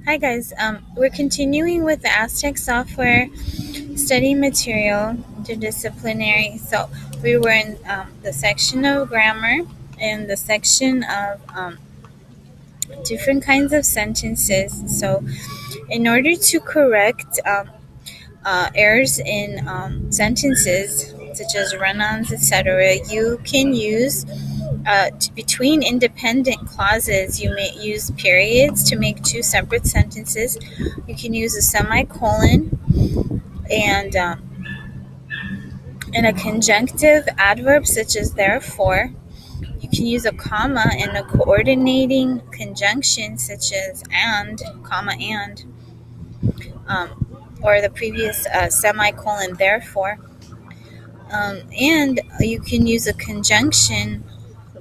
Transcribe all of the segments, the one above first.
Hi guys, we're continuing with the Aztec software study material, interdisciplinary. So we were in the section of grammar and the section of different kinds of sentences. So in order to correct errors in sentences, such as run-ons, etc., you can use between independent clauses, you may use periods to make two separate sentences. You can use a semicolon and a conjunctive adverb such as therefore. You can use a comma and a coordinating conjunction such as and, comma or the previous semicolon therefore. And you can use a conjunction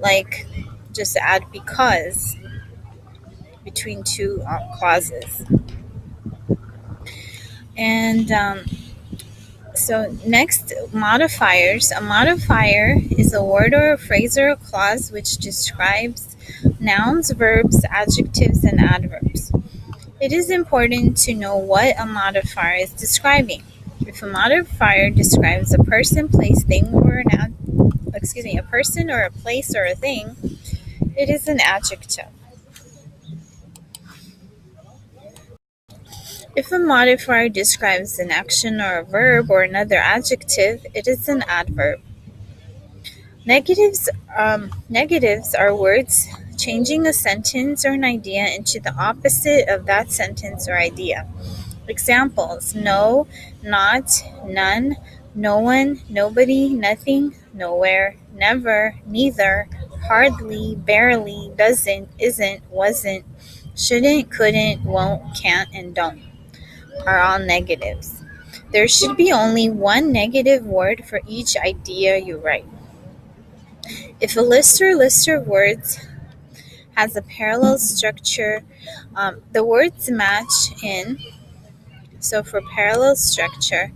like just add because between two clauses. And so next, modifiers. A modifier is a word or a phrase or a clause which describes nouns, verbs, adjectives, and adverbs. It is important to know what a modifier is describing. If a modifier describes a person, place, thing, or a person or a place or a thing, it is an adjective. If a modifier describes an action or a verb or another adjective, it is an adverb. Negatives are words changing a sentence or an idea into the opposite of that sentence or idea. Examples: no, not, none, no one, nobody, nothing, nowhere, never, neither, hardly, barely, doesn't, isn't, wasn't, shouldn't, couldn't, won't, can't, and don't are all negatives. There should be only one negative word for each idea you write. If a list or lister of words has a parallel structure, the words match in. So for parallel structure,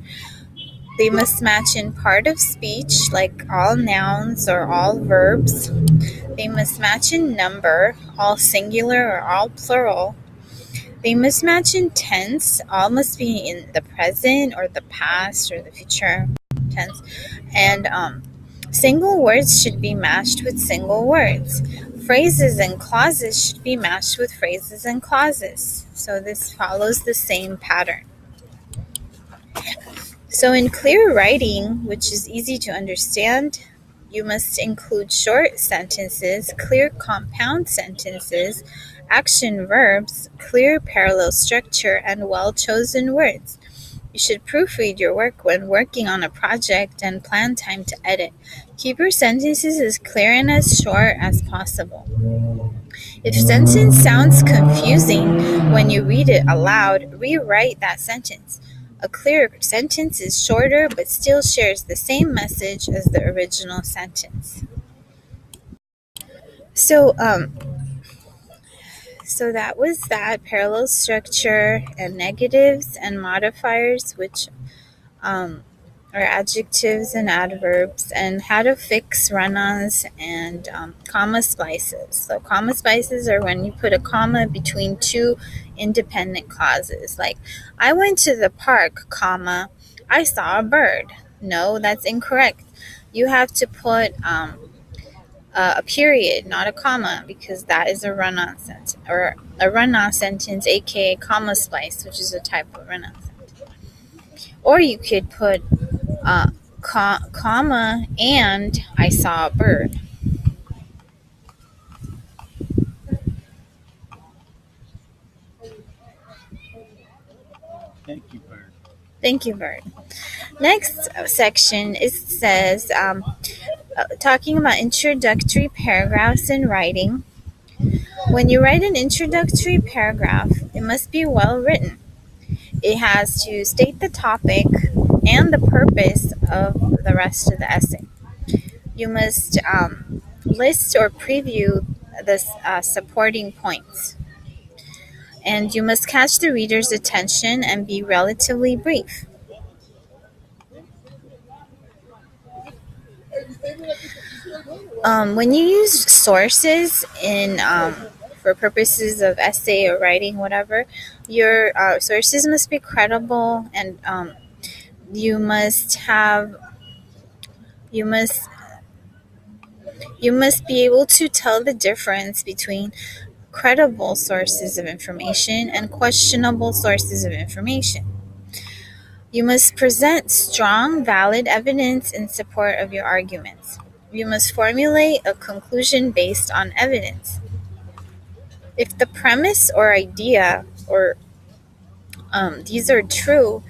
they must match in part of speech, like all nouns or all verbs. They must match in number, all singular or all plural. They must match in tense. All must be in the present or the past or the future tense. And single words should be matched with single words. Phrases and clauses should be matched with phrases and clauses. So this follows the same pattern. So in clear writing, which is easy to understand, you must include short sentences, clear compound sentences, action verbs, clear parallel structure, and well-chosen words. You should proofread your work when working on a project and plan time to edit. Keep your sentences as clear and as short as possible. If a sentence sounds confusing when you read it aloud, rewrite that sentence. A clear sentence is shorter but still shares the same message as the original sentence. So that was that, parallel structure and negatives and modifiers, which are adjectives and adverbs, and how to fix run-ons and comma splices. So comma splices are when you put a comma between two independent clauses, like I went to the park, comma, I saw a bird. No, that's incorrect. You have to put a period, not a comma, because that is a run-on sentence, or a run-on sentence, aka comma splice, which is a type of run-on sentence. Or you could put comma and I saw a bird. Thank you, bird. Next section says talking about introductory paragraphs in writing. When you write an introductory paragraph, it must be well written. It has to state the topic and the purpose of the rest of the essay. You must list or preview the supporting points. And you must catch the reader's attention and be relatively brief. When you use sources for purposes of essay or writing, whatever, your sources must be credible, and you must have you must you must be able to tell the difference between credible sources of information and questionable sources of information. You must present strong, valid evidence in support of your arguments. You must formulate a conclusion based on evidence. If the premise or idea or these are true,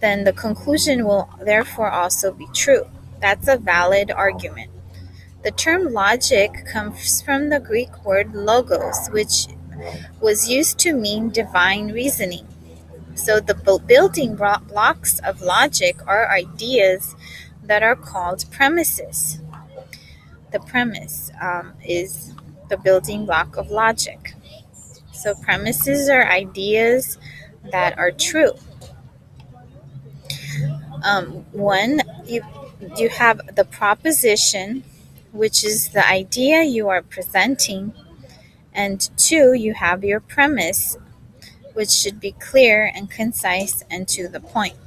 then the conclusion will therefore also be true. That's a valid argument. The term logic comes from the Greek word logos, which was used to mean divine reasoning. So the building blocks of logic are ideas that are called premises. The premise is the building block of logic. So premises are ideas that are true. One, you have the proposition, which is the idea you are presenting, and two, you have your premise, which should be clear and concise and to the point.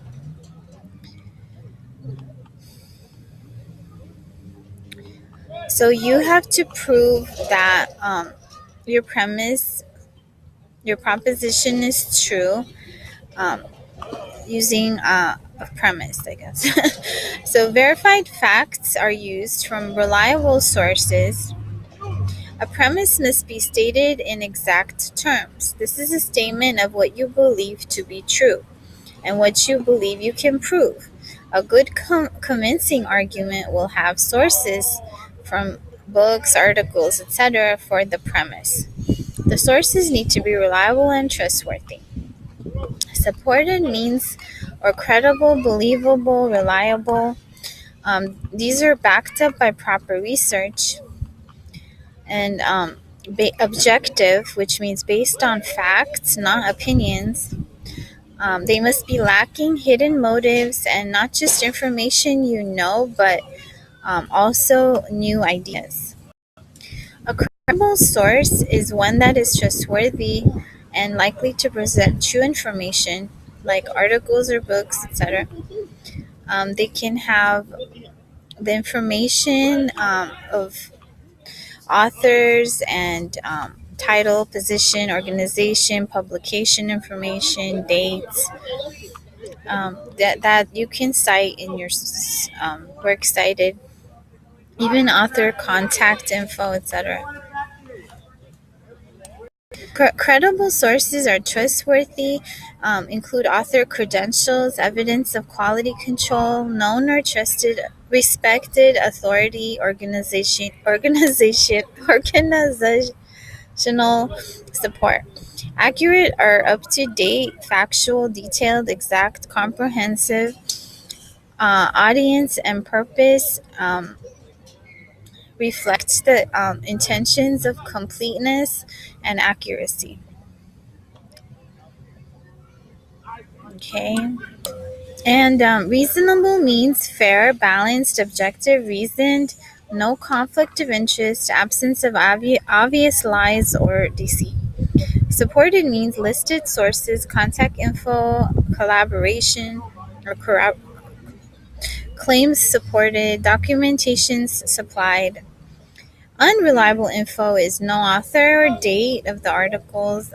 So you have to prove that your premise, your proposition is true, um, using a premise, I guess. So verified facts are used from reliable sources. A premise must be stated in exact terms. This is a statement of what you believe to be true and what you believe you can prove. A good convincing argument will have sources from books, articles, etc. for the premise. The sources need to be reliable and trustworthy. Supported means or credible, believable, reliable. These are backed up by proper research. And objective, which means based on facts, not opinions. They must be lacking hidden motives and not just information you know, but also new ideas. A credible source is one that is trustworthy and likely to present true information, like articles or books, etc. They can have the information of authors and title, position, organization, publication information, dates, that you can cite in your works cited, even author contact info, etc. Credible sources are trustworthy, include author credentials, evidence of quality control, known or trusted, respected authority, organizational support. Accurate or up to date, factual, detailed, exact, comprehensive, audience and purpose. Reflects the intentions of completeness and accuracy. Okay. And reasonable means fair, balanced, objective, reasoned, no conflict of interest, absence of obvious lies or deceit. Supported means listed sources, contact info, collaboration, or claims supported, documentations supplied. Unreliable info is no author or date of the articles,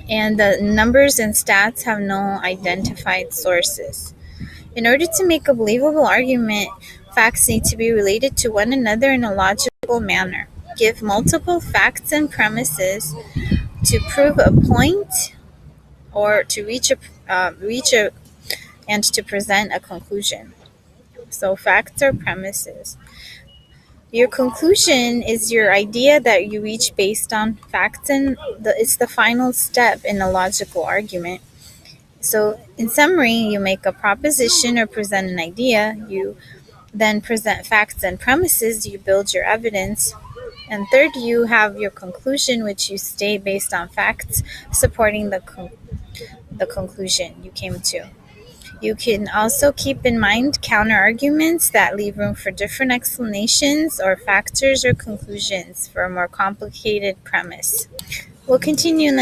and the numbers and stats have no identified sources. In order to make a believable argument, facts need to be related to one another in a logical manner. Give multiple facts and premises to prove a point or to reach a and to present a conclusion. So facts are premises. Your conclusion is your idea that you reach based on facts, and it's the final step in a logical argument. So, in summary, you make a proposition or present an idea, you then present facts and premises, you build your evidence, and third, you have your conclusion, which you state based on facts supporting the conclusion you came to. You can also keep in mind counterarguments that leave room for different explanations or factors or conclusions for a more complicated premise. We'll continue in the